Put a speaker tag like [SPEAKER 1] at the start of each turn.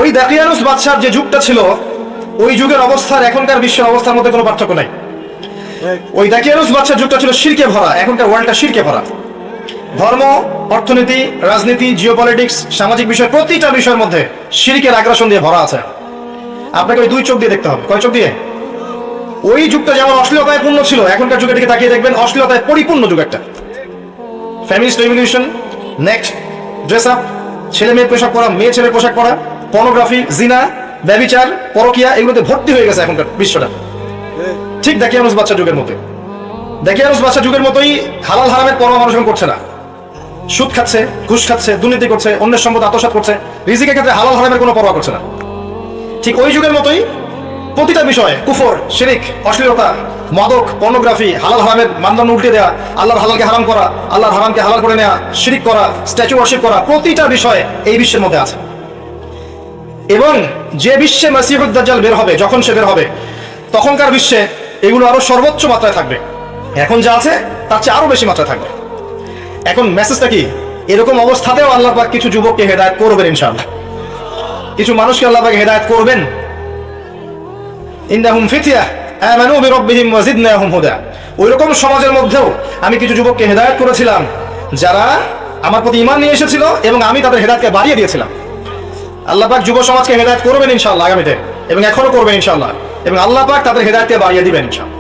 [SPEAKER 1] ওই দাকিয়ানুস বাদশার যে যুগটা ছিল, ওই যুগের অবস্থার এখনকার বিশ্বের অবস্থার মধ্যে কোনো পার্থক্য নাই। ওই দাকিয়ানুস বাদশার যুগটা ছিল শিরকে ভরা, এখনকার ওয়ার্ল্ডটা শিরকে ভরা। ধর্ম, অর্থনীতি, রাজনীতি, জিওপলিটিক্স, সামাজিক বিষয়, প্রতিটা বিষয়ের মধ্যে শিরকের আগ্রাসন দিয়ে ভরা আছে। আপনাকে ওই দুই চোখ দিয়ে দেখতে হবে। কয় চোখ দিয়ে? ওই যুগটা যেমন অশ্লীলতায় পূর্ণ ছিল, এখনকার যুগের দিকে তাকিয়ে দেখবেন অশ্লীলতায় পরিপূর্ণ যুগ একটা। ফ্যামিলিস্ট রেভলিউশন, নেক্সট ড্রেস আপ, ছেলে মেয়ের পোশাক পরা, মেয়ে ছেলের পোশাক পরা, পর্নোগ্রাফি, জিনা, ব্যভিচার, পরকিয়া, এগুলোতে ভর্তি হয়ে গেছে এখনকার বিশ্বটা। ঠিক দাকিয়ানুস বাদশার যুগের মতো। দাকিয়ানুস বাদশার যুগের মতোই হালাল হারামের পরোয়া মানুষ করছে না। সুদ খাচ্ছে, ঘুষ খাচ্ছে, দুর্নীতি করছে, অন্যের সম্পদ আত্মসাৎ করছে, রিজিকের ক্ষেত্রে হালাল হারামের কোনো পরোয়া করছে না। ঠিক ওই যুগের মতোই প্রতিটা বিষয়ে কুফর, শিরিক, অশ্লীলতা, মাদক, পর্নোগ্রাফি, হালাল হারামের মানদণ্ড উল্টে দেওয়া, আল্লাহর হালালকে হারাম করা, আল্লাহর হারামকে হালাল করে নেওয়া, শিরিক করা, স্ট্যাচু ওয়ার্শিপ করা, প্রতিটা বিষয়ে এই বিশ্বের মধ্যে আছে। এবং যে বিশ্বে মাসিহুদ দাজ্জাল বের হবে, যখন সে বের হবে, তখনকার বিশ্বে এগুলো আরো সর্বোচ্চ মাত্রায় থাকবে। এখন যা আছে তার চেয়ে আরো বেশি মাত্রায় থাকবে। এখন মেসেজটা কি? এরকম অবস্থাতেও আল্লাহ পাক কিছু যুবককে হেদায়েত করবেন ইনশাআল্লাহ, কিছু মানুষকে আল্লাহ পাক হেদায়েত করবেন। ইন্নাহুম ফিতয়া আমানু বিরাব্বিহিম ওয়া জিদনাহুম হুদা। ওইরকম সমাজের মধ্যেও আমি কিছু যুবককে হেদায়েত করেছিলাম যারা আমার প্রতি ঈমান নিয়ে এসেছিল এবং আমি তাদের হেদায়েতকে বাড়িয়ে দিয়েছিলাম। আল্লাহ পাক যুব সমাজকে হেদায়েত করবেন ইনশাআল্লাহ আগামীতে, এবং এখনো করবেন ইনশাআল্লাহ, এবং আল্লাহ পাক তাদের হেদায়েতকে বাড়িয়ে দিবেন ইনশাআল্লাহ।